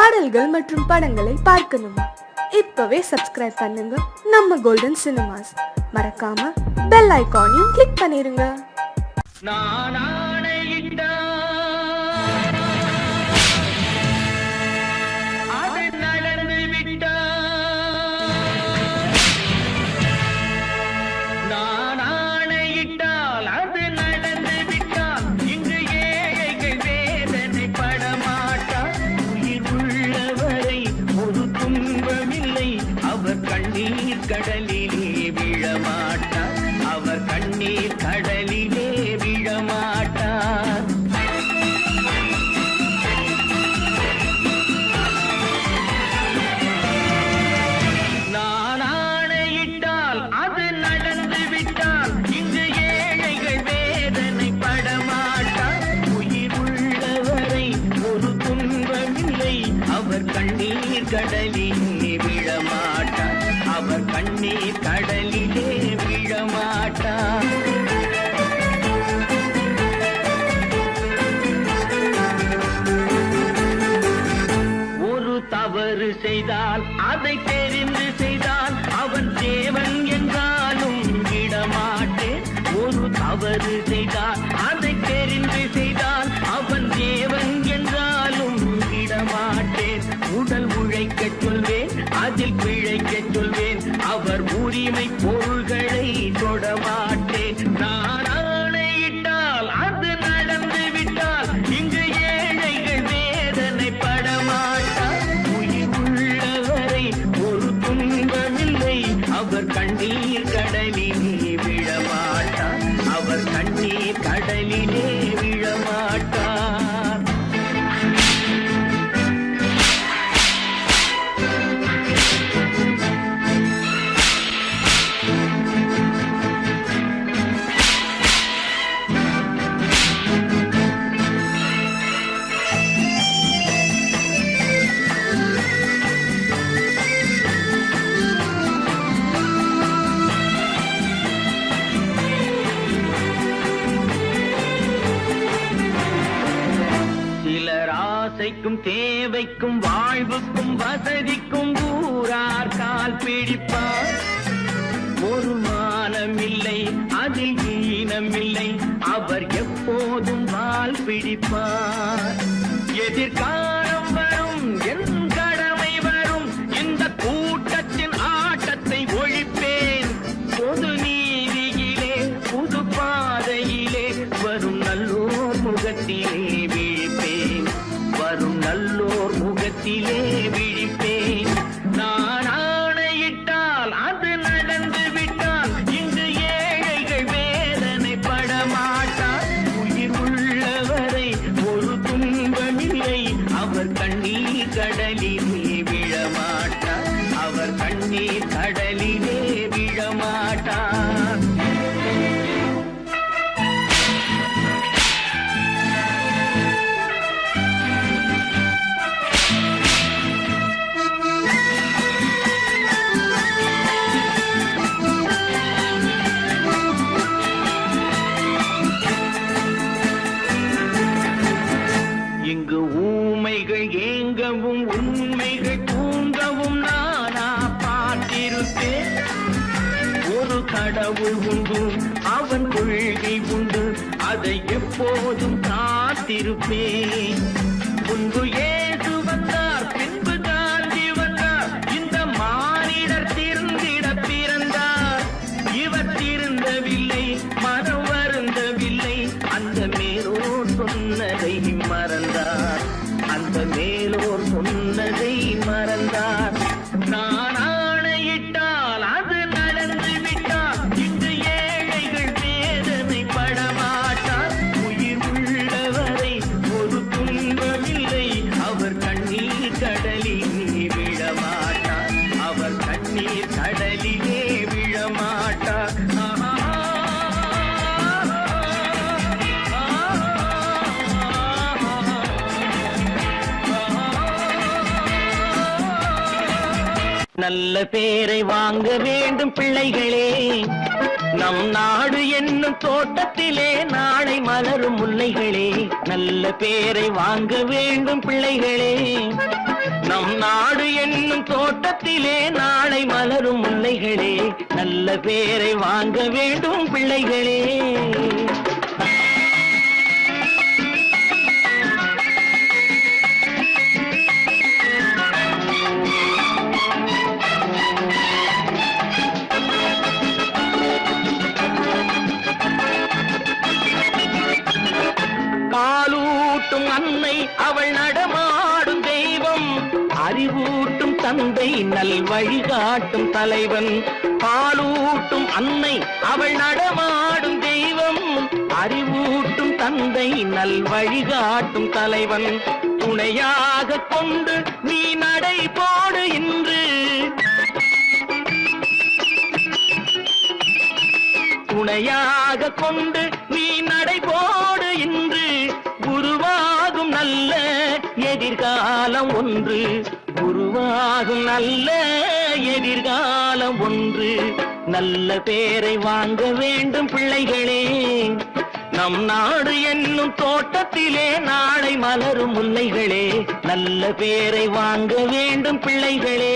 பாடல்கள் மற்றும் படங்களை பார்க்கணுமா? இப்பவே சப்ஸ்கிரைப் பண்ணுங்க நம்ம கோல்டன் சினிமாஸ். மறக்காம பெல் ஐகானையும் கிளிக் பண்ணிருங்க. கடலிலே விழமாட்டார், அவர் கண்ணீர் கடலிலே விழமாட்டார். நான் ஆணையிட்டால் அது நடந்து விட்டால் இங்கு ஏழைகள் வேதனை படமாட்டார். உயிர் உள்ளவரை ஒரு துன்பமில்லை, அவர் கண்ணீர் கடலிலே விழமாட்டார், அவர் கண்ணீர் கடலிலே விழமாட்டார். ஒரு தவறு செய்தால் அதை தெரிந்து செய்தால் அவன் தேவன் என்றாலும் விடமாட்டேன். ஒரு தவறு செய்தால் அதை தெரிந்து செய்தால் அவன் தேவன் என்றாலும் விடமாட்டேன். உடல் உழைக்க சொல்வேன், அதில் பிழைக்க சொல்வேன், அவர் உரிமை பொருள்களை தொடமாட்டேன். நான் ஆணையிட்டால் அது நடந்து விட்டால் இங்கு ஏழைகள் வேதனை படமாட்டார். உயிர் உள்ளவரை ஒரு துன்பமில்லை, அவர் கண்ணீர் கடலிலே விழமாட்டார், அவர் கண்ணீர் கடலிலே விழமாட்டார். ஆசைக்கும் தேவைக்கும் வாழ்வுக்கும் வசதிக்கும் ஊரார் கால் பிடிப்பார். ஒரு மானமில்லை, அதில் ஈனமில்லை, அவர் எப்போதும் வால் பிடிப்பார். எதிர்காலம் வரும், என் கடமை வரும், இந்த கூட்டத்தின் ஆட்டத்தை ஒழிப்பேன். பொது நீதியிலே புது பாதையிலே வரும் நல்லோர் முகத்திலே விழிப்பேன், வரும் நல்லோர் முகத்திலே விழிப்பேன். நான் ஆணையிட்டால் அது நடந்து விட்டால் இங்கு ஏழைகள் வேதனை படமாட்டார். உயிர் உள்ளவரை ஒரு துன்பமில்லை, அவர் கண்ணீர் கடலிலே விழமாட்டார், அவர் கண்ணீர் கடலிலே விழமாட்டார். இங்கு ஊமைகள் ஏங்கவும் உண்மைகள் தூங்கவும் நானா பார்த்திருப்பேன். ஒரு கடவுள் உண்டு, அவன் கொள்கை உண்டு, அதை எப்போதும் காத்திருப்பேன். முன்பு ஏசு வந்தார், பின்பு காந்தி வந்தார், இந்த மானிடர் திருந்திட பிறந்தார். இவர் திருந்தவில்லை, மனம் வருந்தவில்லை, அந்த மேலோர் சொன்னதை மறந்தார், அந்த மேலோர் சொன்னதை மறந்தார். நான் ஆணையிட்டால் அது நடந்து விட்டால் இங்கு ஏழைகள் வேதனை படமாட்டார். உயிர் உள்ளவரை ஒரு துன்பமில்லை, அவர் கண்ணீர் கடலிலே விழமாட்டார், அவர் கண்ணீர் கடலிலே விழமாட்டார். நல்ல பேரை வாங்க வேண்டும் பிள்ளைகளே, நம் நாடு என்னும் தோட்டத்திலே நாளை மலரும் முல்லைகளே. நல்ல பேரை வாங்க வேண்டும் பிள்ளைகளே, தோட்டத்திலே நாளை மலரும் முல்லைகளே நல்ல பேரை வாங்க வேண்டும் பிள்ளைகளே. பாலூட்டும் அன்னை அவள் நடமாடும் தெய்வம், அறிவூட்டும் தந்தை நல் வழிகாட்டும் தலைவன். பாலூட்டும் அன்னை அவள் நடமாடும் தெய்வம், அறிவூட்டும் தந்தை நல் வழிகாட்டும் தலைவன். துணையாக கொண்டு நீ நடை போடு இன்று, துணையாக கொண்டு நீ நடை போடு இன்று, உருவாகும் நல்ல எதிர்காலம் ஒன்று, உருவாகும் நல்ல எதிர்காலம் ஒன்று. நல்ல பேரை வாங்க வேண்டும் பிள்ளைகளே, நம் நாடு என்னும் தோட்டத்திலே நாளை மலரும் முல்லைகளே நல்ல பேரை வாங்க வேண்டும் பிள்ளைகளே.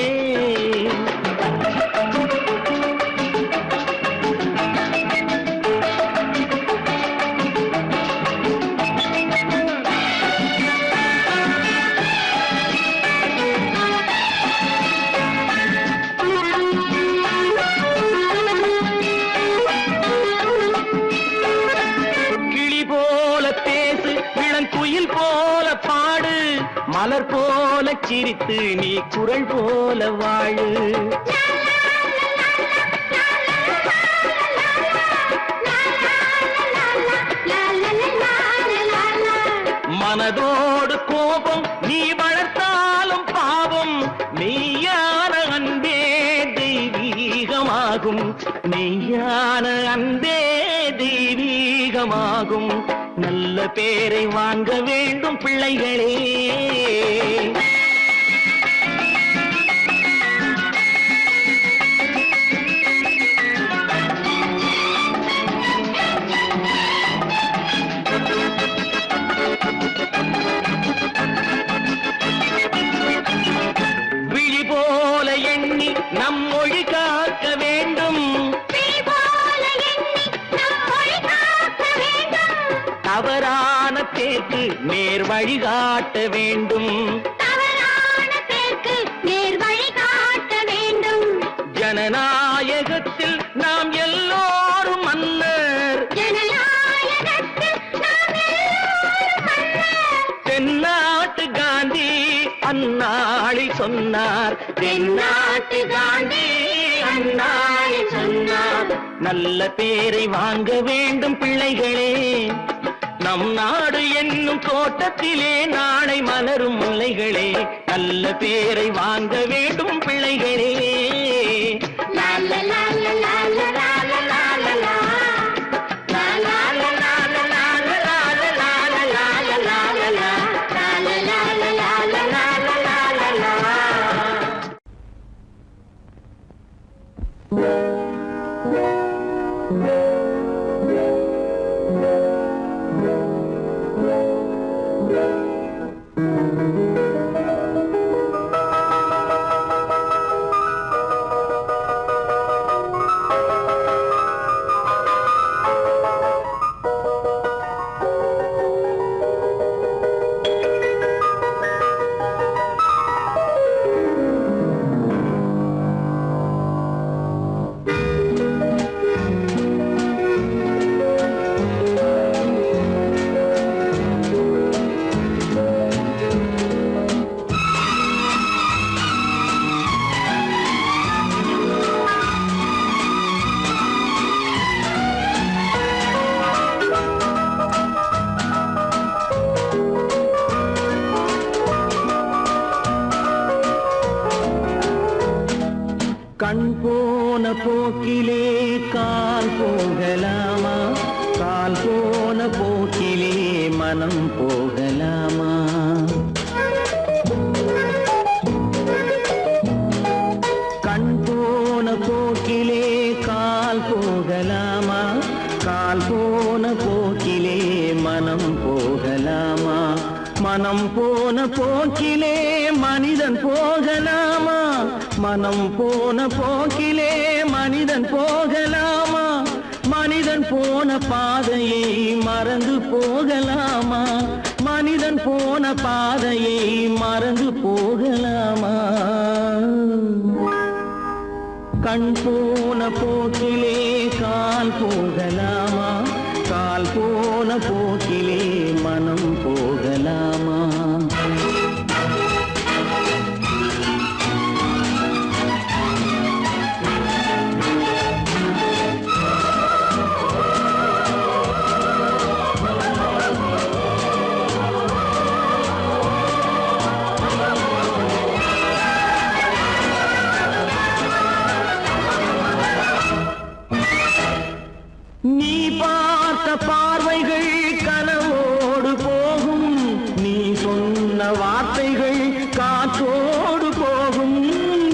குயில் போல பாடு, மலர் போல சிரித்து நீ குரல் போல வாழு. மனதோடு கோபம் நீ வளர்த்தாலும் பாவம், மெய்யான அன்பே தெய்வீகமாகும், மெய்யான அன்பே தெய்வீகமாகும். நல்ல பேரை வாங்க வேண்டும் பிள்ளைகளே. விழி போல எண்ணி நம் மொழி காக்க வேண்டும், தவறான பேருக்கு நேர் வழி காட்ட வேண்டும், ஜனநாயகத்தில் நாம் எல்லோரும் மன்னர், தென்னாட்டு காந்தி அந்நாளில் சொன்னார், தென்னாட்டு காந்தி அந்நாளில் சொன்னார். நல்ல பேரை வாங்க வேண்டும் பிள்ளைகளே, நம் நாடு என்னும் தோட்டத்திலே நாளை மலரும் முல்லைகளே நல்ல பேரை வாங்க வேண்டும் பிள்ளைகளே. கண் போன போக்கிலே கால் போகலாமா, கால் போன போக்கிலே மனம் போகலாமா. கண் போன போக்கிலே கால் போகலாமா, கால் போன போக்கிலே மனம் போகலாமா. மனம் போன போக்கிலே மனிதன் போகலாமா. மனம் போன போக்கிலே மனிதன் போகலாமா? மனிதன் போன பாதையை மறந்து போகலாமா? மனிதன் போன பாதையை மறந்து போகலாமா? கண் போன போக்கிலே கால் போகலாமா? கால் போன போக்கிலே மனம் போகலாமா? நீ பார்த்த பார்வைகள் கனவோடு போகும், நீ சொன்ன வார்த்தைகள் காற்றோடு போகும்.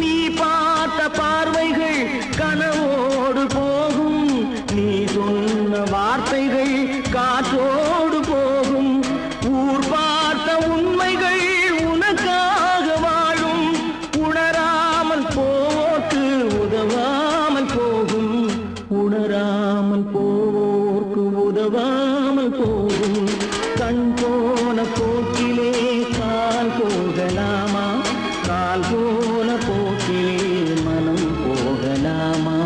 நீ பார்த்த பார்வைகள் கனவோடு போகும், நீ சொன்ன வார்த்தைகள் காற்றோடு போகும். ஊர் பார்த்த உண்மைகள் உனக்காக வாழும், உணராமல் போக்கு உதவாமல் போகும். உணராமல் போக்கு உதவாமல் போகும். கண் போன போக்கிலே கால் போகலாமா? கால் போன போக்கிலே மனம் போகலாமா?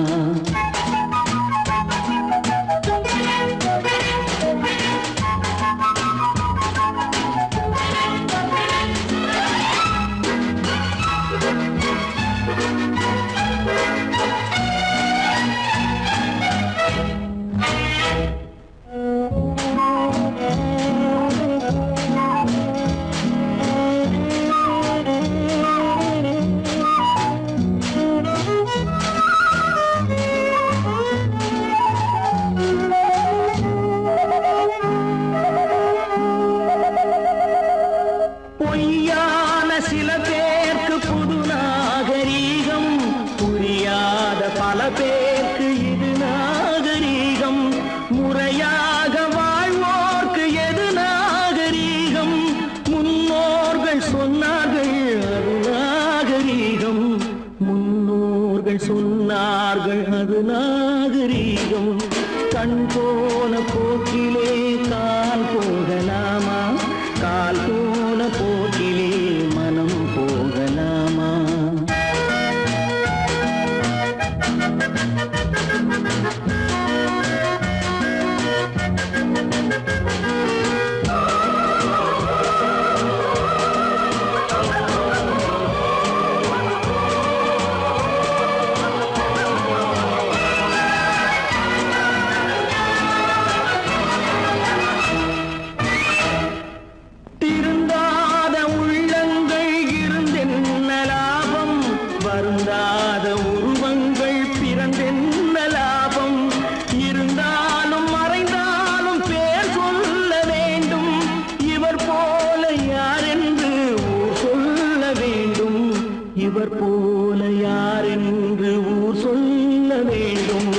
பொய்யான சில பேருக்கு புது நாகரீகம், புரியாத பல பேருக்கு இது நாகரீகம். முறையாக வாழ்வோர்க்கு எது நாகரீகம்? முன்னோர்கள் சொன்னார்கள் அது நாகரீகம். முன்னோர்கள் சொன்னார்கள் அது நாகரீகம். கண் போன போக்கிலே கால் போகலாமா? கால் போன போக்கிலே மனம் போகலாமா? திருந்தாத உள்ளங்கள் இருந்தென்ன லாபம்? வருந்தாத உருவங்கள் பிறந்தென்ன லாபம்? இருந்தாலும் மறைந்தாலும் பேர் சொல்ல வேண்டும். இவர் போல யாரென்று ஊர் சொல்ல வேண்டும். இவர் போல யாரென்று ஊர் சொல்ல வேண்டும்.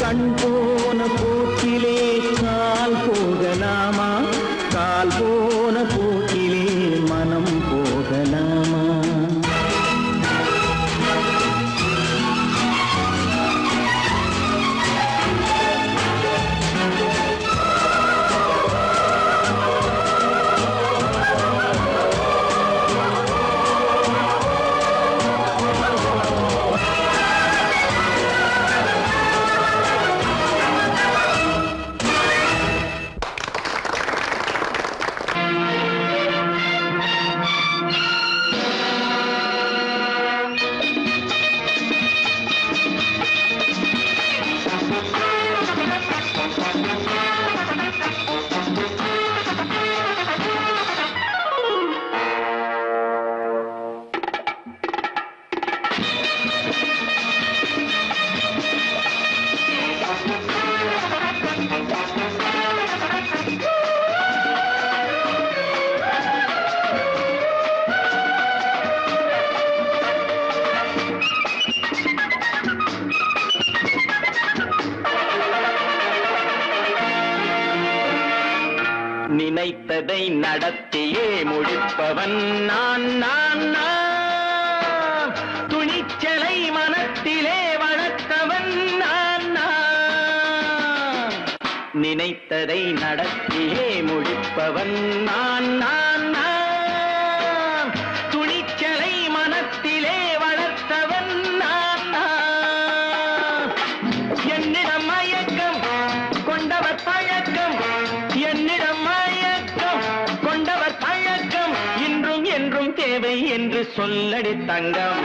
கண் போன போக்கிலே கால் போகலாமா? கால் போன போக்கிலே மனம் போகலாமா? நினைத்ததை நடத்தியே முடிப்பவன் நான் நான் நான். துணிச்சல் மனத்திலே வளர்த்தவன் நான் நான். நினைத்ததை நடத்தியே முடிப்பவன் நான் நான் நான். துணிச்சலை மனத்திலே வளர்த்தவன் நான் நான். என்னிடம் மயக்கம் கொண்டவர் பழக்கம், என்னிடம் மயக்கம் கொண்டவர் பழக்கம், இன்றும் என்றும் தேவை என்று சொல்லடி தங்கம்.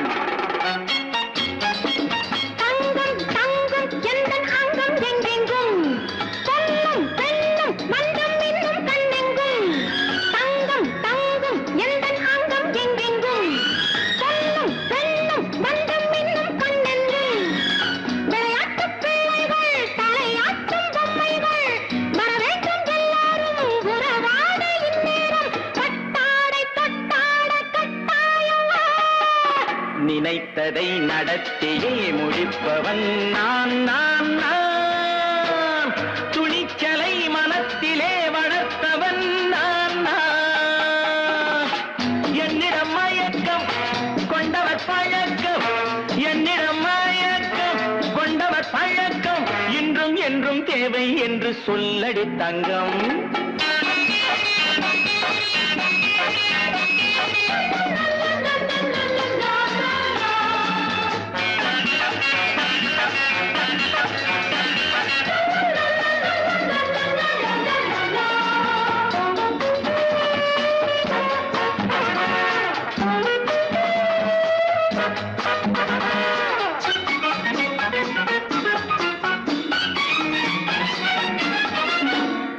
நினைத்ததை நடத்தியே முடிப்பவன் நான் நான் நான். துணிச்சலை மனத்திலே வளர்த்தவன் நான் நான். என்னிடம் மயக்கம் கொண்டவர் பழக்கம், என்னிடம் மயக்கம் கொண்டவர் பழக்கம், இன்றும் என்றும் தேவை என்று சொல்லடி தங்கம்.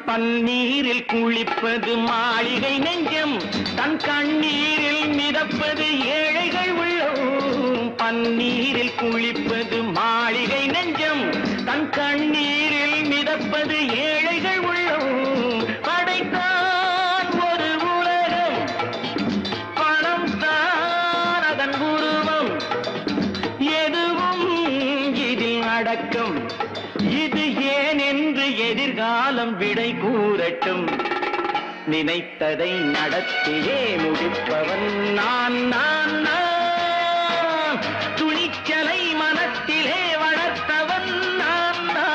பன்னீரில் குளிப்பது மாளிகை நெஞ்சம், தன் கண்ணீரில் மிதப்பது ஏழைகள் உள்ளம். பன்னீரில் குளிப்பது மாளிகை நெஞ்சம், தன் கண்ணீரில் மிதப்பது ஏழைகள் உள்ளம். படைத்தான் ஒரு உலகம், பணம் தான் அதன் உருவம், எதுவும் இதில் அடக்கம். இது ஏன் என்று எதிர்காலம் விடை கூறட்டும். நினைத்ததை நடத்தியே முடிப்பவன் நான் நான் நான். துணிச்சலை மனத்திலே வளர்த்தவன் நான் நான்.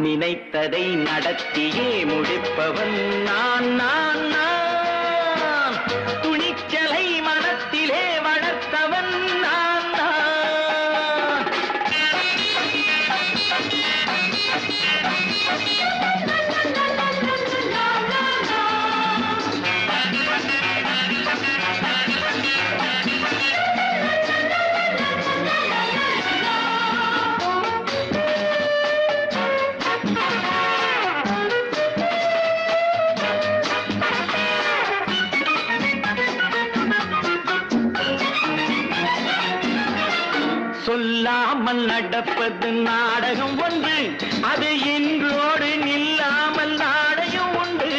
நினைத்ததை நடத்தியே முடிப்பவன் நான் நான் நான். துணிச்சலை மனத்திலே வளர்த்தவன் நான் நான். சொல்லாமல் நடப்பது நாடகம் ஒன்று, அது இன்றோடு நில்லாமல் நாடகம் உண்டு.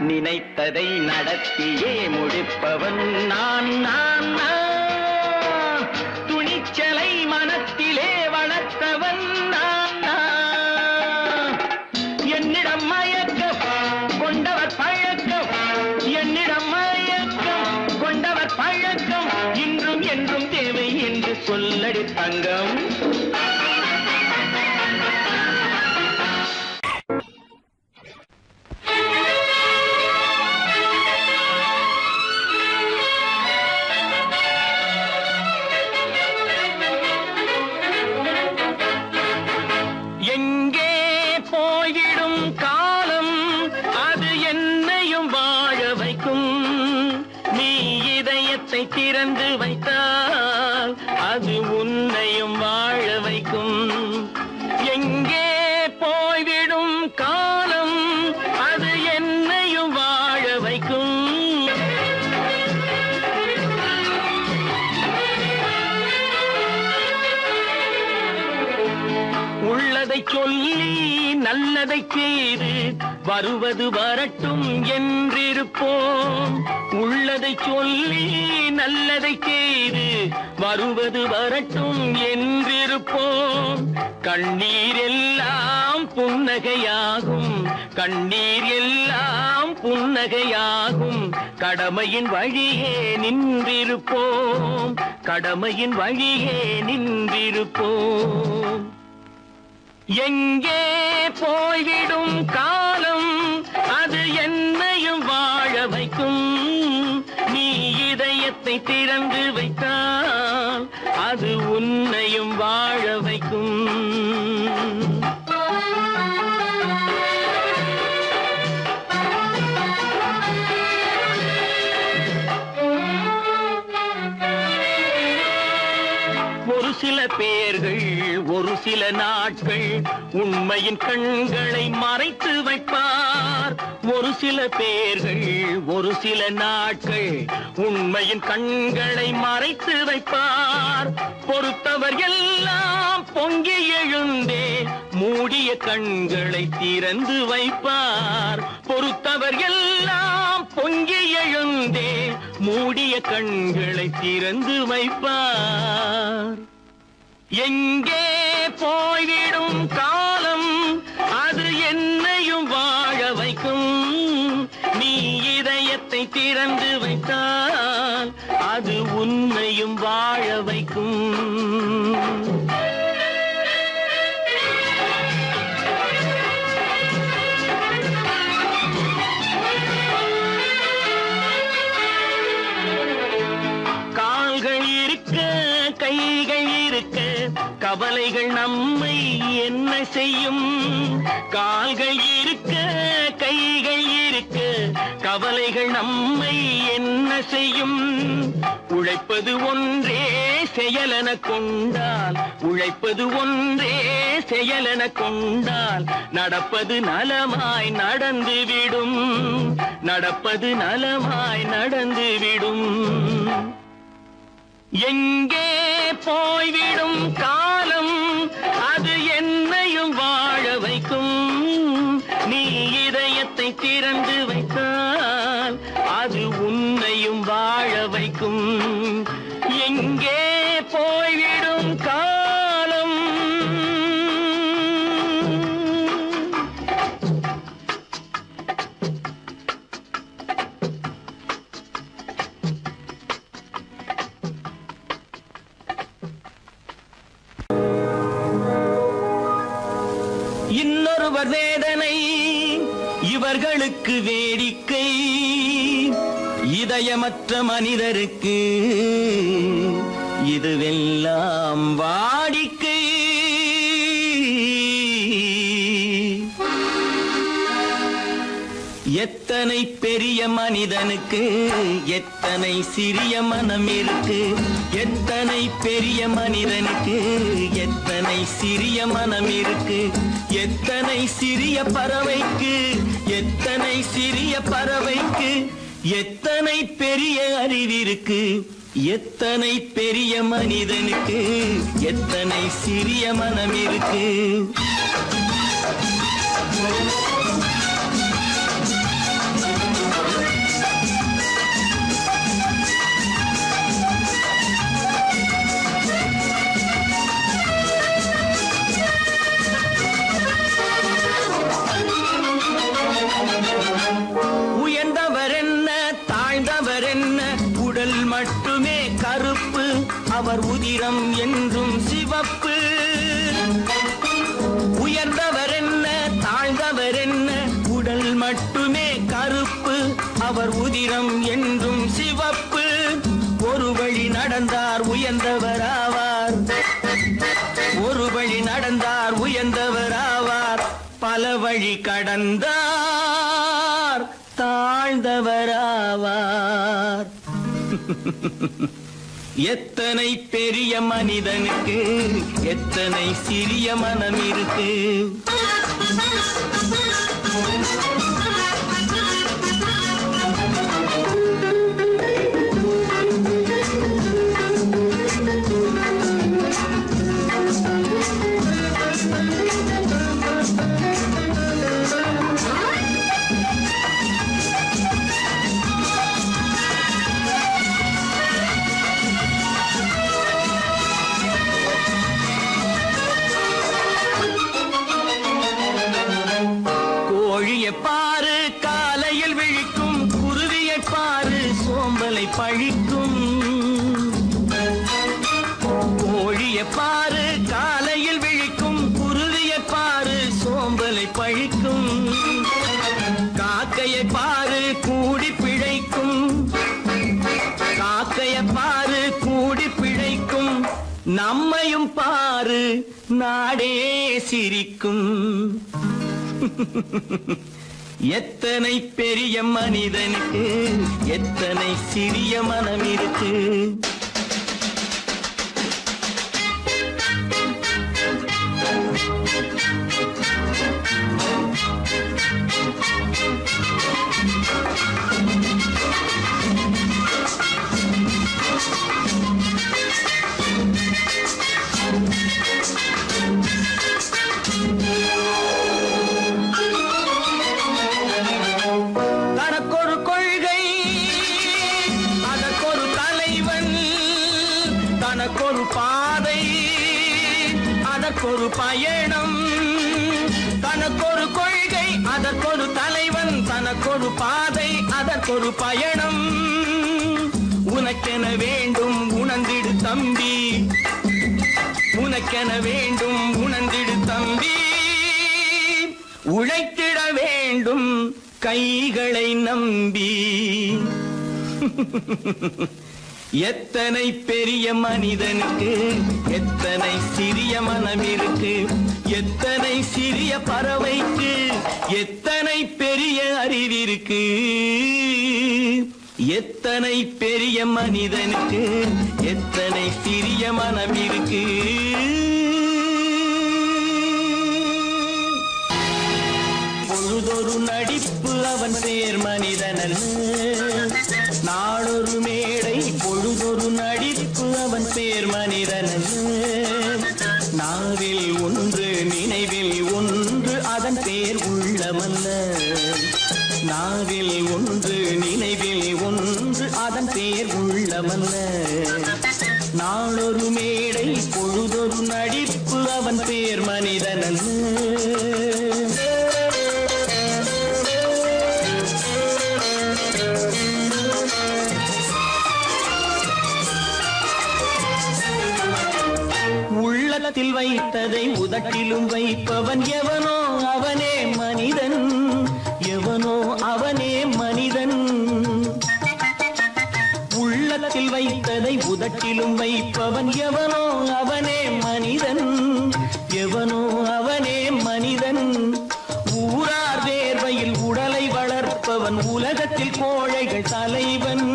நினைத்ததை நடத்தியே முடிப்பவன் நான் நான் நான். துணிச்சலை மனத்திலே வளர்த்தவன் நான் நான். என்னிடம் மயக்கம் கொண்டவர் பழக்கம், என்னிடம் மயக்கம் கொண்டவர் பழக்கம், இன்றும் என்றும் தேவை என்று சொல்லடி தங்கம். உள்ளதை சொல்லி நல்லதை செய்து வருவது வரட்டும் என்றிருப்போம். உள்ளதை சொல்லி நல்லதை செய்து வருவது வரட்டும் என்றிருப்போம். கண்ணீர் எல்லாம் புன்னகையாகும், கண்ணீர் எல்லாம் புன்னகையாகும். கடமையின் வழியே நின்றிருப்போம், கடமையின் வழியே நின்றிருப்போம். எங்கே போய்விடும் காலம் அது என்னையும் வாழ வைக்கும். நீ இதயத்தை திறந்து வைத்தால் அது உன்னையும் வாழ வைக்கும். ஒரு சில பேர்கள் ஒரு சில நாட்கள் உண்மையின் கண்களை மறைத்து வைப்பார். ஒரு சில பேர்கள் ஒரு சில நாட்கள் உண்மையின் கண்களை மறைத்து வைப்பார். பொறுத்தவர் எல்லாம் பொங்கி எழுந்தே மூடிய கண்களை திறந்து வைப்பார். பொறுத்தவர் எல்லாம் பொங்கி எழுந்தே மூடிய கண்களை திறந்து வைப்பார். எங்கே போய்விடும் காலம் அது என்னையும் வாழ வைக்கும். நீ இதயத்தை திறந்து வைத்தால் அது உன்னையும் வாழ வைக்கும். கால்கள் இருக்க கைகள் இருக்க கவலைகள் நம்மை என்ன செய்யும். கால்கள் இருக்க கைகள் இருக்க கவலைகள் நம்மை என்ன செய்யும். உழைப்பது ஒன்றே செயலென கொண்டால், உழைப்பது ஒன்றே செயலென கொண்டால் நடப்பது நலமாய் நடந்துவிடும், நடப்பது நலமாய் நடந்துவிடும். எங்கே போய்விடும் காலம் அது என்னையும் வாழ வைக்கும். நீ இதயத்தை திறந்து வைத்தால் அது உன்னையும் வாழ வைக்கும். எங்கே போய்விடும் காலம். இன்னொருவர் வேதனை இவர்களுக்கு வேடிக்கை, இதயமற்ற மனிதருக்கு இதுவெல்லாம் வாடிக்கை. எத்தனை பெரிய மனிதனுக்கு எத்தனை சிறிய மனம் இருக்கு. எத்தனை பெரிய மனிதனுக்கு எத்தனை சிறிய மனம் இருக்கு. எத்தனை சிறிய பறவைக்கு எத்தனை சிறிய பறவைக்கு எத்தனை பெரிய அறிவிருக்கு. எத்தனை பெரிய மனிதனுக்கு எத்தனை சிறிய மனம் இருக்கு. உயர்ந்தவர் என்ன தாழ்ந்தவர் என்ன, உடல் மட்டுமே கருப்பு, அவர் உதிரம் என்றும் சிவப்பு. உயர்ந்தவர் என்ன தாழ்ந்தவர் என்ன, உடல் மட்டுமே கருப்பு, அவர் உதிரம் என்றும் சிவப்பு. ஒரு வழி நடந்தார் உயர்ந்தவர் ஆவார், ஒரு வழி நடந்தார் உயர்ந்தவர் ஆவார். பல வழி கடந்தார் தாழ்ந்தவராவார். எத்தனை பெரிய மனிதனுக்கு எத்தனை சிறிய மனம் இருக்கு. காலையில் விழிக்கும் குருவியை பாரு சோம்பலை பழிக்கும் காக்கையை பாரு கூடி பிழைக்கும் காக்கையை பாரு கூடி பிழைக்கும் நம்மையும் பாரு நாடே சிரிக்கும் எத்தனை பெரிய மனிதனுக்கு எத்தனை சிறிய மனம் இருக்கு தனக்கொரு கொள்கை அதற்கொரு தலைவன் தனக்கொரு பாதை அதற்கொரு பயணம் தனக்கொரு கொள்கை அதற்கொரு தலைவன் தனக்கொரு பாதை அதற்கொரு பயணம் உனக்கென வேண்டும் உணர்ந்திடு தம்பி உனக்கென வேண்டும் உணர்ந்திடு தம்பி உழைத்திட வேண்டும் கைகளை நம்பி எத்தனை பெரிய மனிதனுக்கு எத்தனை சிறிய மனம் இருக்கு எத்தனை சிறிய பறவைக்கு எத்தனை பெரிய அறிவிருக்கு எத்தனை பெரிய மனிதனுக்கு எத்தனை சிறிய மனம் இருக்கு பொழுதொரு நடிப்பு அவன் பேர் மனிதனன் நாளொரு மேடை பொழுதொரு நடிப்பு அவன் பேர் மனிதனன் நாவில் ஒன்று நினைவில் ஒன்று அதன் பேர் உள்ளமல்ல நாவில் ஒன்று நினைவில் ஒன்று அதன் பேர் உள்ளமல்ல நாளொரு மேடை பொழுதொரு நடிப்பு அவன் பேர் மனிதனன் உள்ளத்தில் வைத்ததை உதட்டிலும் வைப்பவன் எவனோ அவனே மனிதன் எவனோ அவனே மனிதன் உள்ளத்தில் வைத்ததை உதட்டிலும் வைப்பவன் எவனோ அவனே மனிதன் எவனோ அவனே மனிதன் ஊரார் வேர்வையில் உடலை வளர்ப்பவன் உலகத்தில் கோழைகள் தலைவன்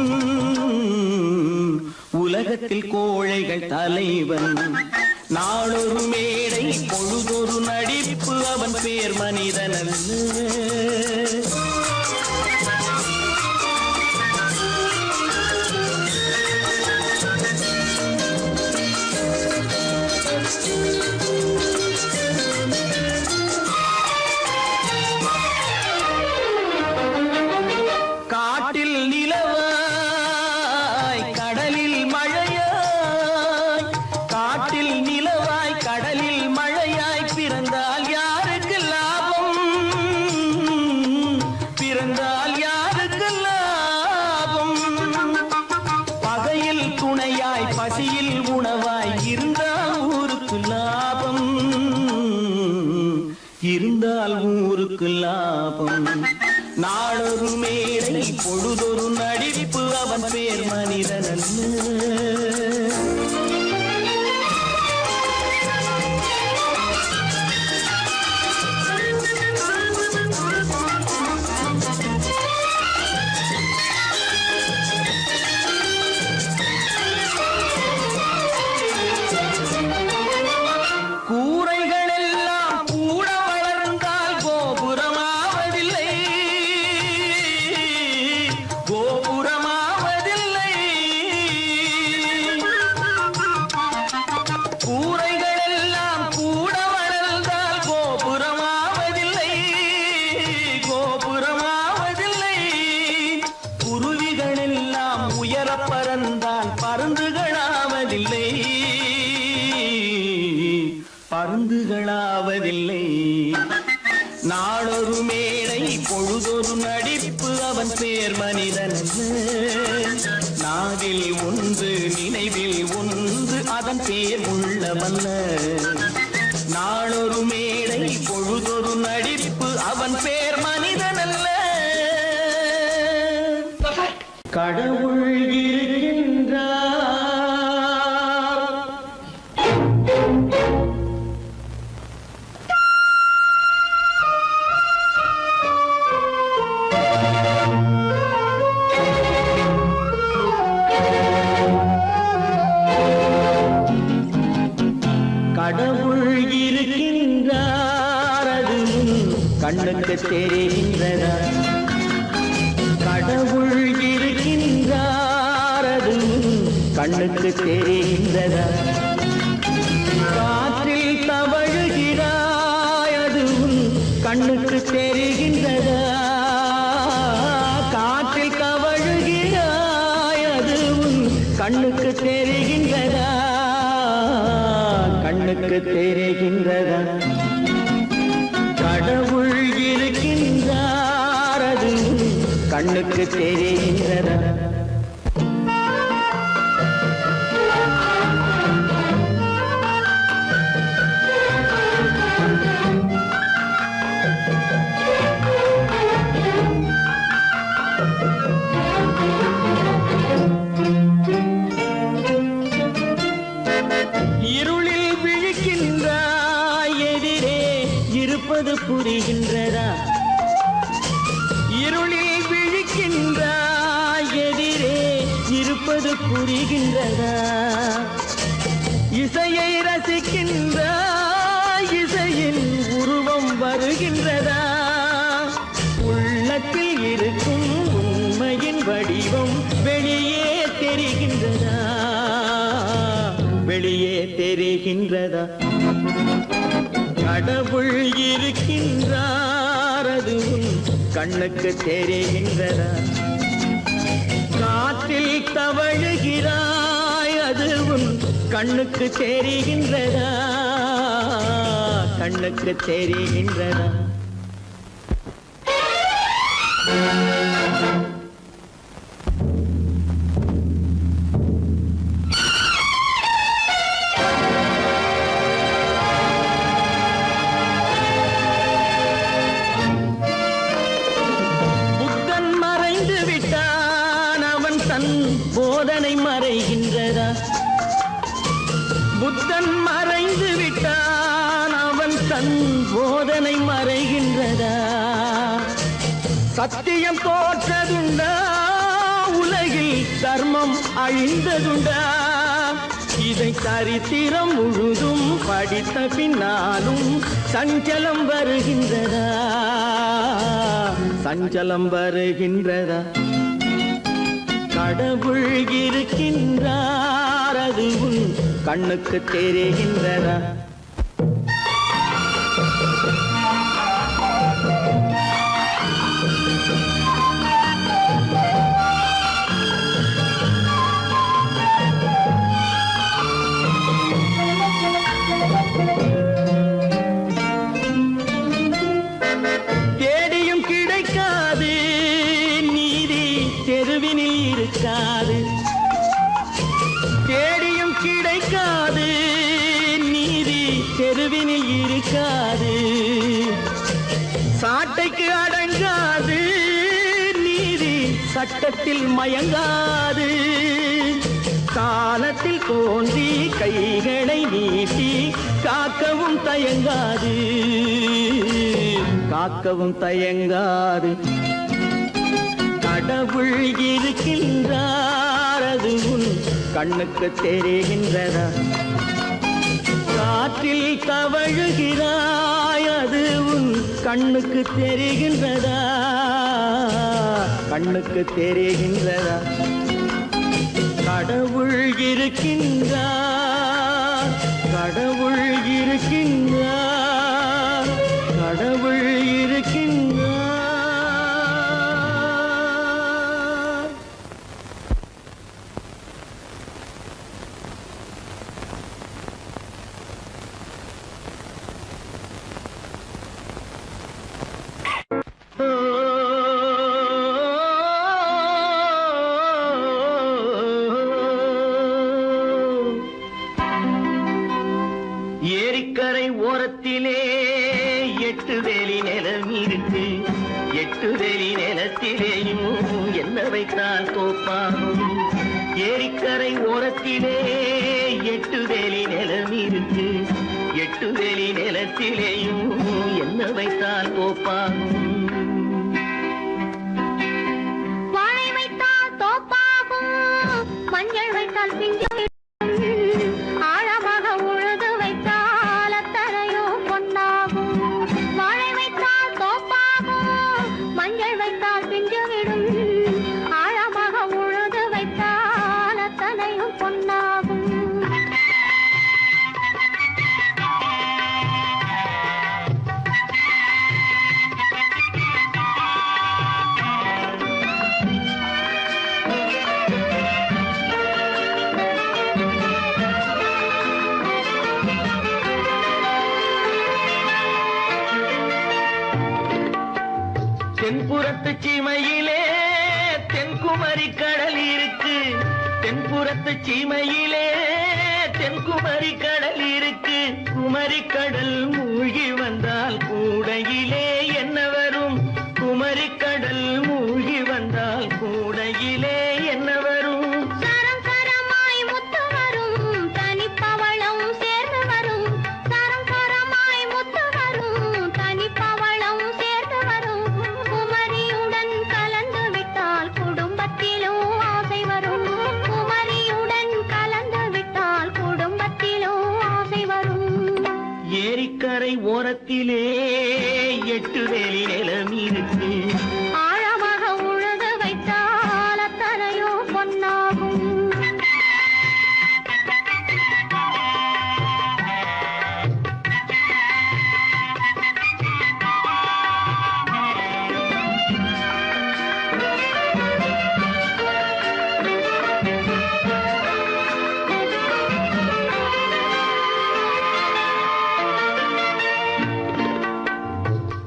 உலகத்தில் கோழைகள் தலைவன் நாளொரு மேடை பொழுதொரு நடிப்பு அவன் பேர் மனிதனன் காட்டில் நிலவாய் கடலில் மழையாய் காட்டில் நிலவாய் கடலில் மழையாய் பிறந்தால் யாருக்கு லாபம் பிறந்தால் யாருக்கு லாபம் பகையில் துணையாய் பசியில் உணவாய் இருந்தால் ஊருக்கு லாபம் இருந்தால் ஊருக்கு லாபம் நாளொரு மேடை பொழுதொரு நடிப்பு அவன் பேர் மனிதனன் கூரைகள் எல்லாம் கூட வளர்ந்தால் கோபுரமாவதில்லை கோபுரமாவதில்லை கூரைகள் எல்லாம் கூட வளர்ந்தால் கோபுரமாவதில்லை கோபுரமாவதில்லை குருவிகள் எல்லாம் உயர பறந்தால் பருந்துகளாவதில்லை பருந்துகளாவதில்லை நாளொரு மேடை பொழுதொரு நடிப்பு அவன் பேர் மனிதன் நாவில் ஒன்று நினைவில் ஒன்று அதன் பேர் உள்ளமல்ல நாளொரு மேடை பொழுதொரு நடிப்பு அவன் பேர் மனிதனல்ல. கடவுள் இருக்கின்றார். கடவுள் இருக்கின்றார், அது கண்ணுக்கு தெரிகின்றதா? கடவுள் இருக்கின்றார், அது கண்ணுக்கு தெரிகின்றதா? காற்றில் தவழுகிறாய், அது கண்ணுக்கு தெரிகின்றதா? காற்றில் தவழுகிறாய், அது கண்ணுக்கு தெரிகின்றதா? கண்ணுக்கு தெரிகின்றதா? கடவுள் இருக்கின்றார், அது கண்ணுக்கு தெரிகின்றதா? இருளில் விழிக்கின்றாய், எதிரே இருப்பது புரிகின்றதா? இருளில் விழிக்கின்றாய், எதிரே இருப்பது புரிகின்றதா? இசையை ரசிக்கின்றாய், இசையின் உருவம் வருகின்றதா? உள்ளத்தில் இருக்கும் உண்மையின் வடிவம் வெளியே தெரிகின்றதா? வெளியே தெரிகின்றதா? கடவுள் இருக்கின்றார், அது கண்ணுக்கு தெரிகின்றதா? காற்றில் தவழுகிறாய், அது கண்ணுக்கு தெரிகின்றதா? கண்ணுக்கு தெரிகின்றதா? போதனை மறைகின்றதா? புத்தன் மறைந்து விட்டான், அவன் தன் போதனை மறைகின்றதா? சத்தியம் தோற்றதுண்டா? உலகில் தர்மம் அழிந்ததுண்டா? இதை சரித்திரம் முழுதும் படித்த பின்னாலும் சஞ்சலம் வருகின்றதா? சஞ்சலம் வருகின்றதா? கடவுள் இருக்கின்றார், அது கண்ணுக்கு தெரிகின்றதா? தேடியும் கிடைக்காது நீதி, தெருவினில் இருக்காது. தேடியும் கிடைக்காது நீதி, தெருவினில் இருக்காது. சாட்டைக்கு அடங்காது நீதி, சட்டத்தில் மயங்காது. காலத்தில் தோன்றி கைகளை நீட்டி காக்கவும் தயங்காது. காக்கவும் தயங்காது. கடவுள் இருக்கின்றார், அது கண்ணுக்கு தெரிகின்றதா? காற்றில் தவழுகிறாய், அது கண்ணுக்கு தெரிகின்றதா? கண்ணுக்கு தெரிகின்றதா? கடவுள் இருக்கின்றார், கடவுள் இருக்கின்றார், கடவுள் இருக்கின்றார். ஏரி ஏரிக்கரை ஓரத்திலே 8 வேலி நிலம் இருக்கு. 8 வேலி நிலத்திலேயும் என்ன வைத்தால் தோப்பாகும். ஏரிக்கரை ஓரத்திலே 8 வேலி நிலம் இருக்கு. 8 வேலி நிலத்திலேயும் என்ன வைத்தால் தோப்பாகும். வாழை வைத்தால் தோப்பாகும், மஞ்சள் வைத்தால் பிஞ்சு, ஆழமாக உழுது வைத்தால் அத்தனையோ பொன்னாகும். வாழை வைத்தால் தோப்பாகும், மஞ்சள் வைத்தால் பிஞ்சு விடும், ஆழமாக உழுது வைத்தால் அத்தனையும் பொன்னாகும். தென்புறத்து சீமையிலே தென்குமரி கடல் இருக்கு. தென்புறத்து சீமையிலே தென்குமரி கடல் இருக்கு. குமரி கடல் மூழ்கி வந்தால் கூடையிலே என்ன வரும். குமரி கடல் மூழ்கி வந்தால் கூடையிலே என்ன வரும். சரம் சரமாய் முத்து வரும், தனிப்பவளம் சேர்ந்து வரும். சரம் சரமாய் முத்து வரும், தனிப்பவளம் சேர்ந்து வரும். குமரியுடன் கலந்து விட்டால் குடும்பத்திலும் ஆசை வரும். குமரியுடன் கலந்து விட்டால் குடும்பத்திலும் ஆசை வரும். ஏரிக்கரை ஓரத்திலே 8 வேலி நிலம் இருக்கு. ஆழமாக உழுது வைத்தால் அத்தனையோ பொன்னாகும்.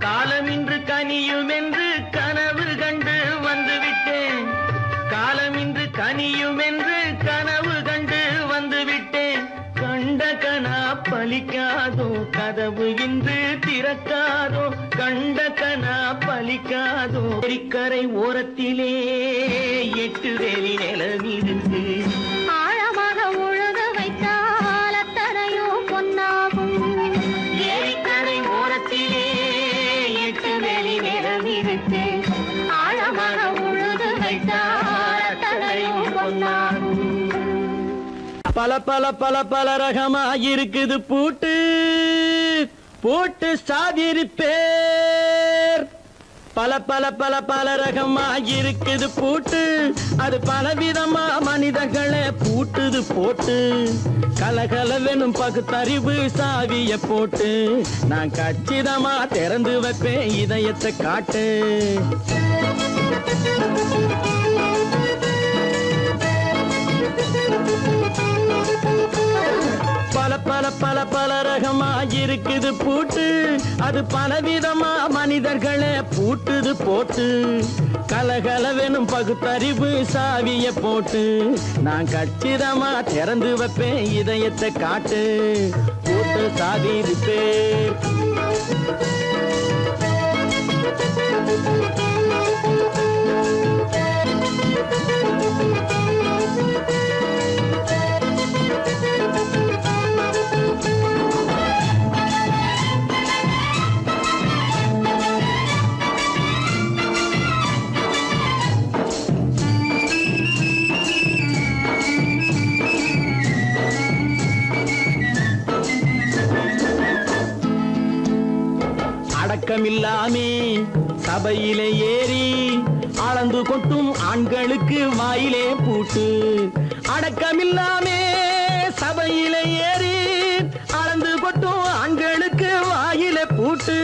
காலமின்று கனியும் என்று கனவு கண்டு வந்துவிட்டேன். காலமின்று கனியும் என்று கனவு கண்டு வந்துவிட்டேன். கண்ட கனா பலிக்காதோ, கதவு இன்று திறக்காதோ. கண்ட கனா பலிக்காதோ. ஏரிக்கரை ஓரத்திலே 8 வேலி நிலம் இருக்கு. ஆழமாக உழுது வைத்தால் அத்தனையோ பொன்னாகும். ஏரிக்கரை ஓரத்திலே 8 வேலி நிலம் இருக்கு. ஆழமாக உழுது வைத்தால் அத்தனையோ பொன்னாகும். பல பல பல பல ரகமா இருக்குது பூட்டு. பூட்டு சாதிரி பேர். பல பல பல பல ரகமா இருக்குது பூட்டு. அது பலவிதமா மனிதர்களை பூட்டுது போட்டு. கலகலவெனும் பகுத்தறிவு சாவிய போட்டு. நான் கச்சிதமா திறந்து வைப்பேன் இதயத்தை காட்டு. பல பல பல பல ரகமா இருக்குது பூட்டு. அது பலவிதமா மனிதர்களை பூட்டுது போட்டு. கலகலவெனும் பகுத்தறிவு சாவிய போட்டு. நான் கச்சிதமா திறந்து வைப்பேன் இதயத்தை காட்டு. பூட்டு சாதிது பேர். அடக்கமில்லாமே சபையிலே ஏறி அளந்து கொட்டும் ஆண்களுக்கு வாயிலே பூட்டு. அடக்கமில்லாமே சபையிலே ஏறி அளந்து கொட்டும் ஆண்களுக்கு வாயிலே பூட்டு.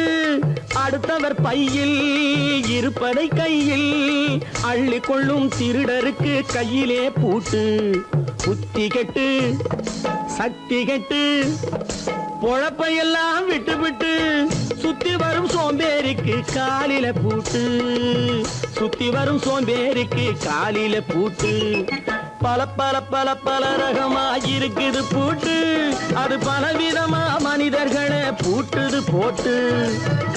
அடுத்தவர் பையில் இருப்பதை கையில் அள்ளி கொள்ளும் திருடருக்கு கையிலே பூட்டு. புத்தி கெட்டு சக்தி கெட்டு பொழப்பையெல்லாம் விட்டு விட்டு சுத்தி வரும் சோம்பேறிக்கு காலில பூட்டு. சுத்தி வரும் சோம்பேறிக்கு காலில பூட்டு. பல பல பல பல ரகமா இருக்குது பூட்டு. அது பலவிதமா மனிதர்களை பூட்டுது போட்டு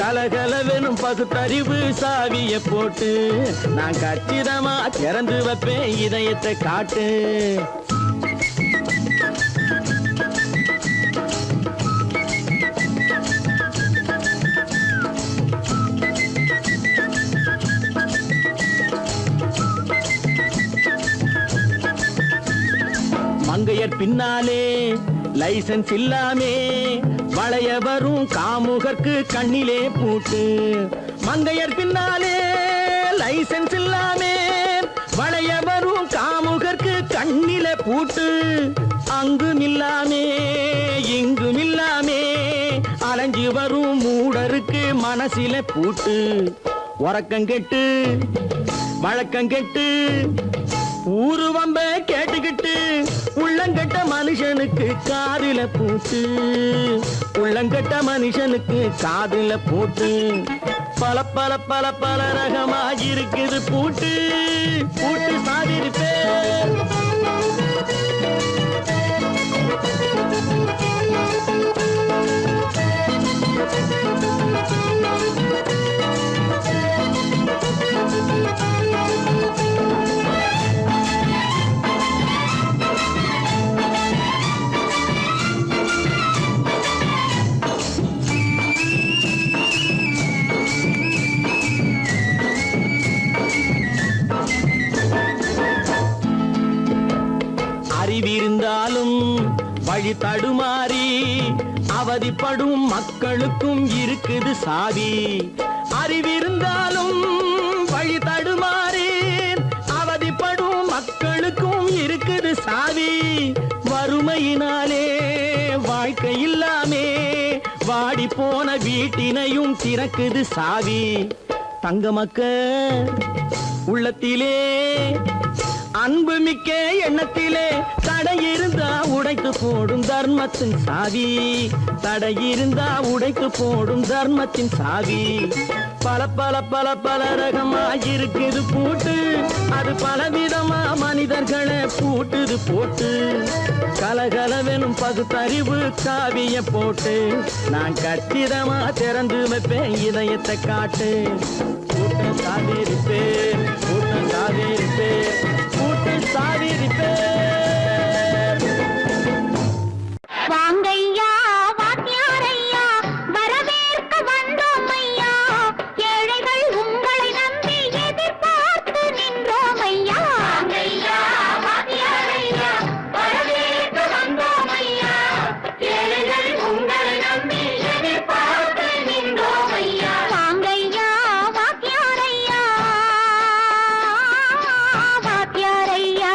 கலகலவெனும் பகுத்தறிவு சாவிய போட்டு நான் கச்சிதமா திறந்து வைப்பேன் இதயத்தை காட்டு. மங்கையர் பின்னாலே லைசன்ஸ் இல்லாமே வளைய வரும் காமுகர்க்கு கண்ணிலே பூட்டு. மங்கையர் பின்னாலே லைசன்ஸ் இல்லாமே வளைய வரும் காமுகர்க்கு கண்ணிலே பூட்டு. அங்கும் இல்லாமே இங்கும் இல்லாமே அலைஞ்சு வரும் மூடருக்கு மனசில பூட்டு. உறக்கங்கெட்டு வழக்கங்கெட்டு ஊருவம்ப கேட்டுக்கிட்டு உள்ளங்கட்ட மனுஷனுக்கு காதில பூட்டு. உள்ளங்கட்ட மனுஷனுக்கு காதில பூட்டு. பல பல பல பல ரகமாயிருக்குது பூட்டு. பூட்டு சாதிருப்பே அறிவிருந்தாலும் வழி தடுமாறி அவதிப்படும் மக்களுக்கும் இருக்குது சாவி. அறிவிருந்தாலும் வழி தடுமாறி அவதிப்படும் மக்களுக்கும் இருக்குது சாவி. வறுமையினாலே வாழ்க்கை இல்லாமே வாடி போன வீட்டினையும் திறக்குது சாவி. தங்க மக்க உள்ளத்திலே அன்பு மிக்க எண்ணத்திலே தடையிருந்தா உடைத்து போடும் தர்மத்தின் சாவி. தடையிருந்தா உடைத்து போடும் தர்மத்தின் சாவி. பல பல பல பல ரகமாயிருக்குது பூட்டு. அது பலவிதமா மனிதர்களை பூட்டுது போட்டு கலகலவெனும் பகுத்தறிவு காவிய போட்டு நான் கச்சிதமா திறந்து வைப்பேன் இதயத்தை காட்டு. கூட்டம் சாதிருப்பேன் கூட்டம் சாதிருப்பேன் கூட்டம் சாதிருப்பேன். வாங்கையா வாத்தியாரையா வரவேற்க வந்தோம் ஐயா. ஏழைகள் உங்களை நம்பி எதிர்பார்த்து நின்றோம் ஐயா. வாங்கையா வாத்தியாரையா வரவேற்க வந்தோம் ஐயா. ஏழைகள் உங்களை நம்பி எதிர்பார்த்து நின்றோம் ஐயா. வாங்கையா வாத்தியாரையா வாத்தியாரையா.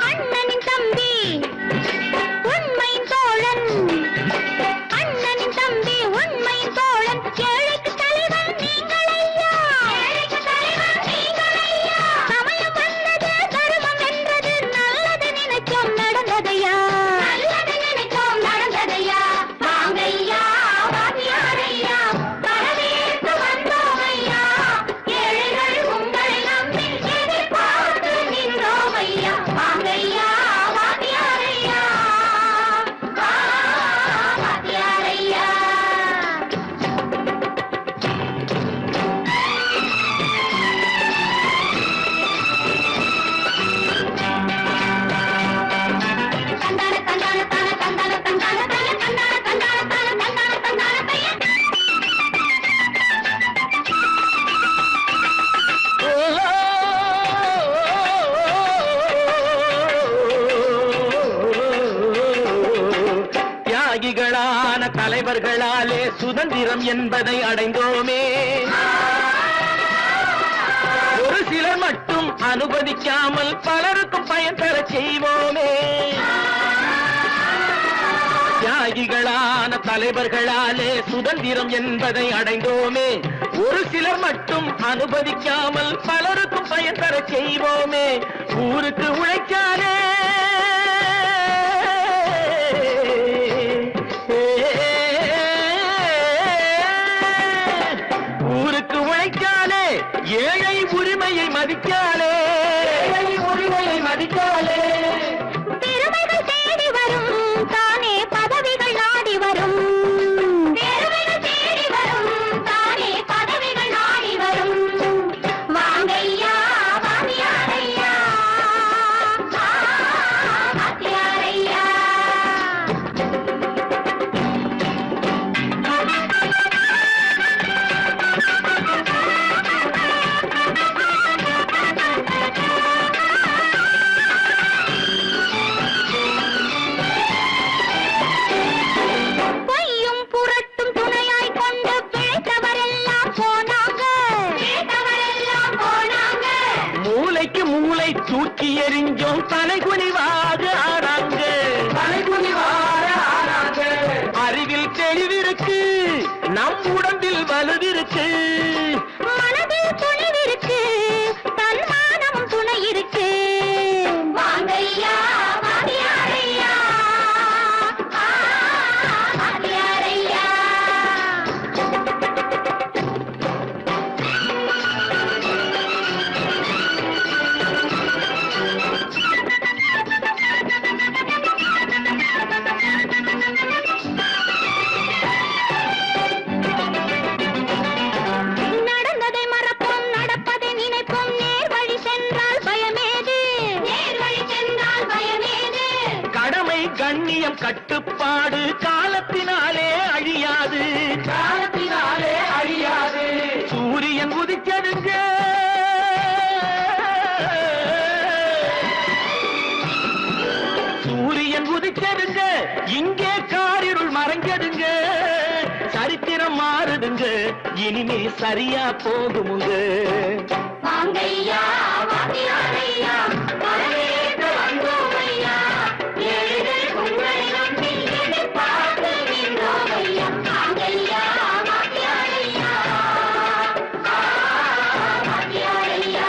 அண்ணனின் தம்பி உண்மையின் தோழன். அண்ணனின் தம்பி உண்மையின் தோழன். ஏழைக்கு தலைவன் நீங்கள் ஐயா. ஏழைக்கு தலைவன் நீங்கள் ஐயா. சமயம் வந்தது தர்மம் வென்றது நல்லது நினைச்சோம் நடந்ததையா. நல்லது நினைச்சோம் நடந்ததையா. வாங்கையா வாத்தியாரையா வரவேற்க வந்தோம் ஐயா. ஏழைகள் உங்களை நம்பி எதிர்பார்த்து நின்றோம் ஐயா. வாங்கையா வாத்தியாரையா வாத்தியாரையா. தந்தான தந்தான தான தந்தான தந்தான தய தந்தான தந்தான தான தந்தான தந்தான தய. தியாகிகளான தலைவர்களாலே சுதந்திரம் என்பதை அடைந்தோமே. ஒரு சிலர் மட்டும் அனுமதிக்காமல் பலருக்கும் பயன் பெற செய்வோமே. தியாகிகளான தலைவர்களாலே சுதந்திரம் என்பதை அடைந்தோமே. ஒரு சிலர் மட்டும் அனுமதிக்காமல் பலருக்கும் பயன் பெற செய்வோமே. ஊருக்கு உழைச்சாலே ஊருக்கு உழைச்சாலே ஏழை சிரிச்சாலே பெருமைகள் தேடி வரும் தானே பதவிகள் நாடி வரும் பெருமைகள் தேடி வரும் தானே பதவிகள் நாடி வரும் வாங்கையா வாத்தியாரையா வாத்தியாரையா பொய்யும் புரட்டும் துணையாய் கொண்டு பிழைத்தவரெல்லாம் போனாங்க பிழைத்தவரெல்லாம் போனாங்க மூளைக்கு மூளை தூக்கி எறிஞ்சோம் தலைகுனிவாக ஆனாங்க தலைகுனிவாக ஆனாங்க அறிவில் தெளிவிருக்கு நம் உடம்பில் வலுவிருக்கு மனதில் துணிவிருக்கு தன்மானமும் துணை இருக்கு வாங்கையா வாத்தியாரையா வாத்தியாரையா நடந்ததை மறப்போம் நடப்பதை நினைப்போம் நேர் வழி சென்றால் பயமேது நேர் வழி சென்றால் பயமேது கடமை கண்ணியம் கட்டுப்பாடு காலத்தினாலே அழியாது காலத்தினாலே அழியாது சூரியன் உதிச்சதுங்க சூரியன் உதிச்சதுங்க இங்கே காரிருள் மறைஞ்சதுங்க சரித்திரம் மாறுதுங்க இனிமே சரியா போகுமுங்க வாங்கையா வாத்தியாரையா வரவேற்க வந்தோமையா ஏழைகள் உங்களை நம்பி எதிர்பார்த்து நின்றோமையா வாங்கையா வாத்தியாரையா வாத்தியாரையா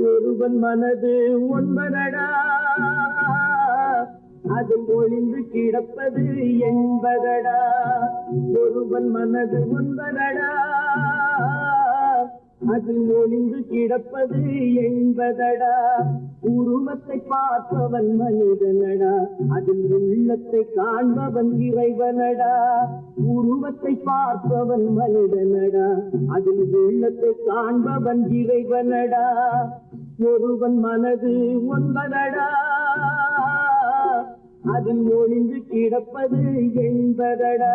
ஒருவன் மனது ஒன்பதடா அதில் ஒளிந்து கிடப்பது என்பதடா ஒருவன் மனது ஒன்பதடா அதில் ஒளிந்து கிடப்பது என்பதடா உருவத்தை பார்ப்பவன் மனிதனடா அதில் உள்ளத்தை காண்பவன் இறைவனடா உருவத்தை பார்ப்பவன் மனிதனடா அதில் உள்ளத்தை காண்பவன் இறைவனடா ஒருவன் மனது ஒன்பதடா அதில் ஒளிந்து கிடப்பது என்பதடா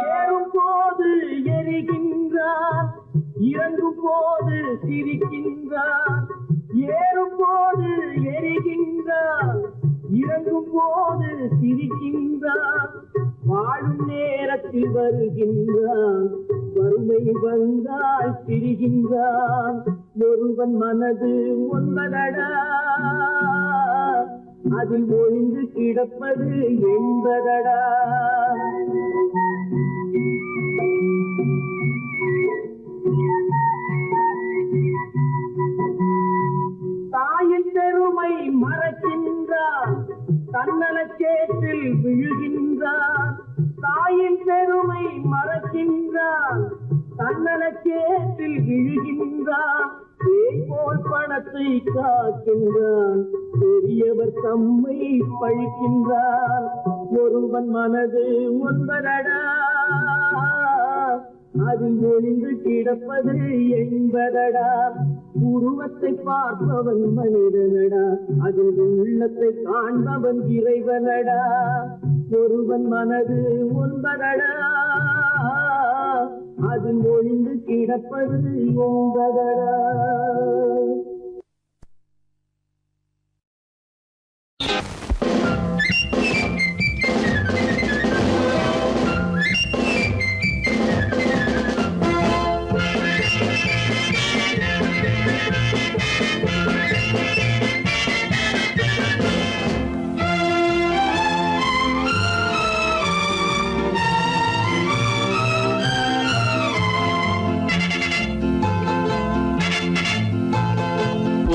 ஏறும் போது எரிகின்றான் இறங்கும் போது சிரிக்கின்றான் ஏறும் போது எரிகின்றான் இறங்கும் போது சிரிக்கின்றான் வாழும் நேரத்தில் வருகின்றான் வறுமை வந்தால் பிரிகின்றான் ஒருவன் மனது ஒன்பதடா அதில் ஒளிந்து கிடப்பது என்பதடா தாயின் பெருமை மறக்கின்றான் தன்னலச்சேற்றில் விழுகின்றான் தாயின் பெருமை மறக்கின்றான் தன்னலச்சேற்றில் விழுகின்றான் பேய் போல் பணத்தை காக்கின்றான் பெரியவர் தம்மை பழிக்கின்றான் ஒருவன் மனது ஒன்பதடா அதில் ஒளிந்து கிடப்பது என்பதடா உருவத்தை பார்ப்பவன் மனிதனடா அதில் உள்ளத்தை காண்பவன் இறைவனடா ஒருவன் மனது ஒன்பதடா அதில் ஒளிந்து கிடப்பது என்பதடா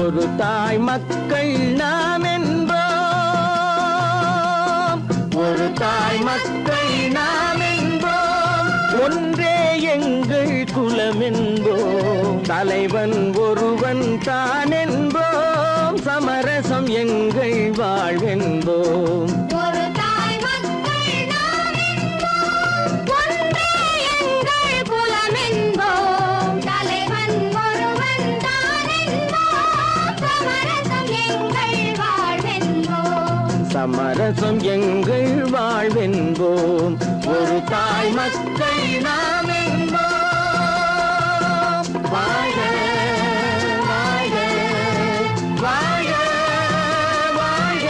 ஒரு தாய் மக்கள் நாம் என்போம், ஒரு தாய் மக்கள் நாம் என்போம், ஒன்றே எங்கள் குலம் என்போம், தலைவன் ஒருவன் தான் என்போம், சமரசம் எங்கள் வாழ்வென்போம். ஒரு தாய் மக்கள் நாம் என்போம், ஒன்றே எங்கள் குலம் என்போம், தலைவன் ஒருவன் தான் என்போம், சமரசம் எங்கள் வாழ்வென்போம். சமரசம் எங்கள் வாழ்வென்போம். ஒரு தாய் மக்கள் நாம் என்போம். வாழ்க வாழ்க வாழ்க வாழ்க.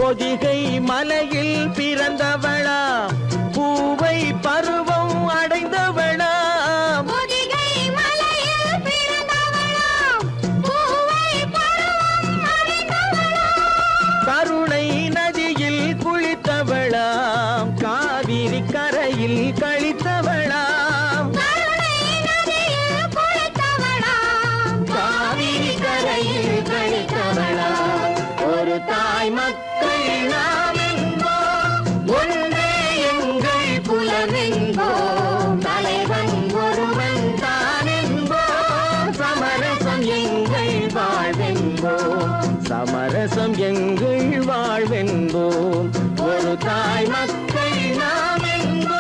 பொதிகை மலையில் பிறந்தவளா, பூவை பருவம் அடைந்தவளா, பொதிகை மலையில் பிறந்தவளாம், பூவை பருவம் அடைந்தவளாம், கருணை நதியில் குளித்தவளாம், காவிரி கரையில் கழித்தவளாம், கருணை நதியில் குளித்தவளாம், காவிரி கரையில் கழித்தவளாம். ஒரு தாய் மக்கள் நாம் என்போம், ஒன்றே எங்கள் குலம் என்போம், தலைவன் ஒருவன் தான் என்போம், சமரசம் எங்கள் வாழ்வென்போம், சமரசம் எங்கள் வாழ்வென்போம். ஒரு தாய் மக்கள் நாம் என்போம்.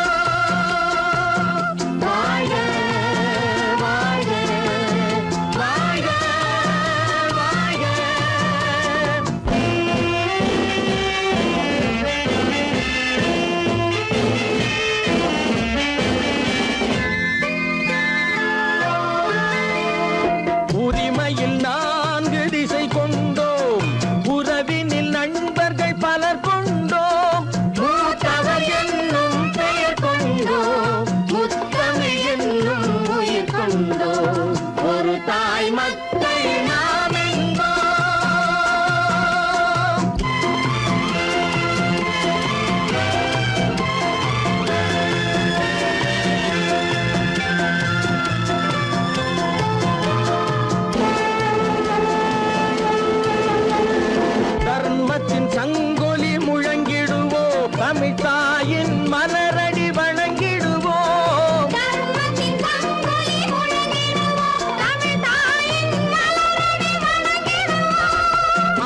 வாழ்க வாழ்க வாழ்க வாழ்க. உரிமையில் 4 திசை கொண்டோம், உறவினில் நண்பர்கள் பலர் கொண்டோம், மூத்தவர் என்னும் பெயர் கொண்டோம், முத்தமிழ் என்னும் உயிர் கொண்டோம். ஒரு தாய் மக்கள் நாம் என்போம். தர்மத்தின் சங்கொலி முழங்கிடுவோம், தமிழ் தாயின் மலரடி வணங்கிடுவோம், தர்மத்தின் சங்கொலி முழங்கிடுவோம், தமிழ் தாயின் மலரடி வணங்கிடுவோம்,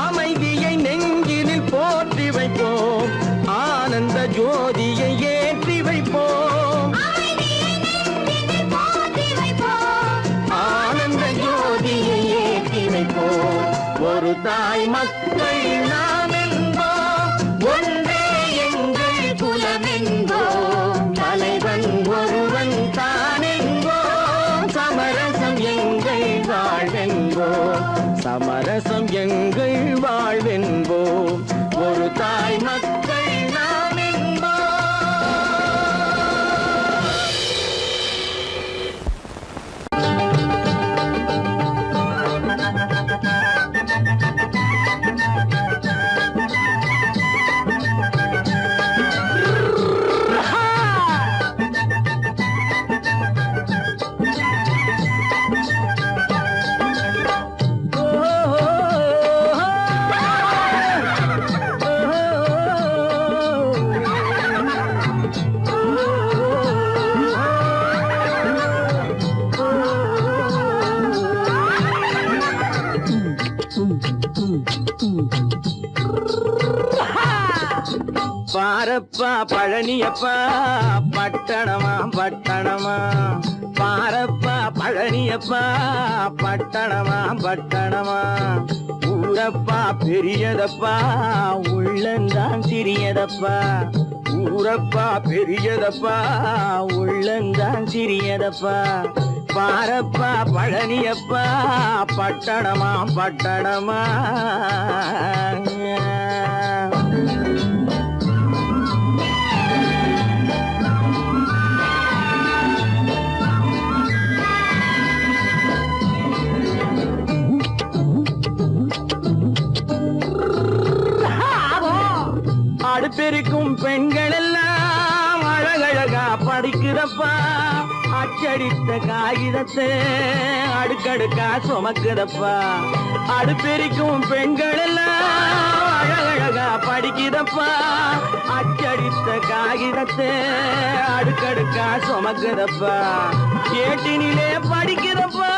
அமைதியை நெஞ்சினில் போற்றி வைப்போம், ஆனந்த ஜோதியை ஏற்றி வைப்போம், அமைதியை நெஞ்சினில் போற்றி வைப்போம், ஆனந்த ஜோதியை ஏற்றி வைப்போம். ஒரு தாய் மக்கள் நாம் என்போம், ஒன்றே எங்கள் குலம் என்போம், தலைவன் ஒருவன் தான் என்போம், சமரசம் எங்கள் வாழ்வென்போம், சமரசம் எங்கள் வாழ்வென்போம். ஒரு தாய் மக்கள் நாம் என்போம். பாரப்பா பழனியப்பா பட்டணமா பட்டணமா, பாரப்பா பழனியப்பா பட்டணமா பட்டணமா, ஊரப்பா பெரியதப்பா உள்ளந்தான் சிறியதப்பா, ஊரப்பா பெரியதப்பா உள்ளந்தான் சிறியதப்பா, பாரப்பா பழனியப்பா பட்டணமா பட்டணமா. அடுப்பிருக்கும் பெண்கள் எல்லாம் அழகழகா படிக்குதப்பா அச்சடித்த காகிதத்தை அடுக்கடுக்கா சுமக்குதப்பா அடுப்பிருக்கும் பெண்கள் எல்லாம் அழகழகா படிக்குதப்பா அச்சடித்த காகிதத்தை அடுக்கடுக்கா சுமக்குதப்பா ஏட்டினிலே படிக்குதப்பா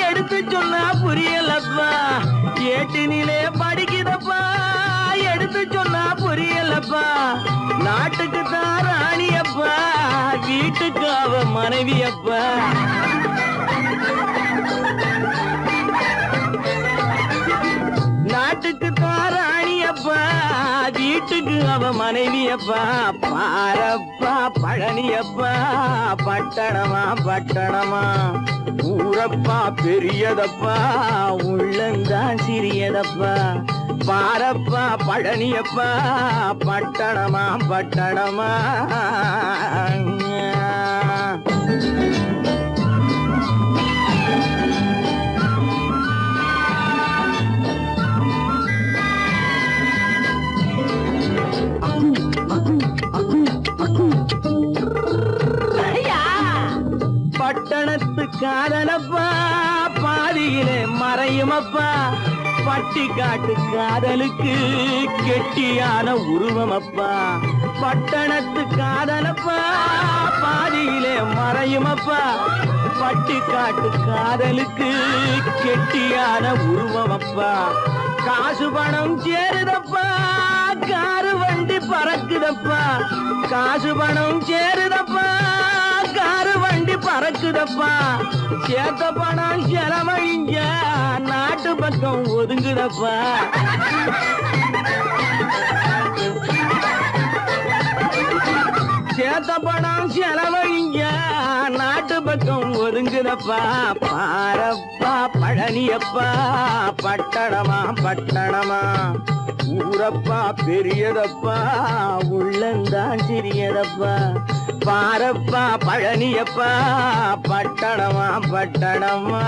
எடுத்து சொன்னா புரியலப்பா ஏட்டினிலே படிக்குதப்பா எடுத்து சொன்னா புரியலப்பா நாட்டுக்கு தான் ராணியப்பா வீட்டுக்கு அவ மனைவியப்பா நாட்டுக்கு தான் ராணியப்பா வீட்டுக்கு அவ மனைவியப்பா பாரப்பா பழனியப்பா பட்டணமா பட்டணமா ஊரப்பா பெரியதப்பா உள்ளந்தான் சிறியதப்பா பாரப்பா பழனியப்பா பட்டணமா பட்டணமா பட்டணத்து காதலப்பா பாதியிலே மறையுமப்பா பட்டி காட்டு காதலுக்கு கெட்டியான உருவமப்பா பட்டணத்து காதலப்பா பாதியிலே மறையுமப்பா பட்டி காட்டு காதலுக்கு கெட்டியான உருவமப்பா காசு பணம் சேருதப்பா காரு வண்டி பறக்குதப்பா காசு பணம் சேருதப்பா காரு வண்டி பறக்குதப்பா சேத்த பணம் செலவழிஞ்ச நாட்டு பக்கம் ஒதுங்குதப்பா சேத்த பணம் செலவழிஞ்ச நாட்டு பக்கம் ஒதுங்குதப்பா பாரப்பா பழனியப்பா பட்டணமா பட்டணமா ஊரப்பா பெரியதப்பா உள்ளந்தான் சிறியதப்பா பாரப்பா பழனியப்பா பட்டணமா பட்டணமா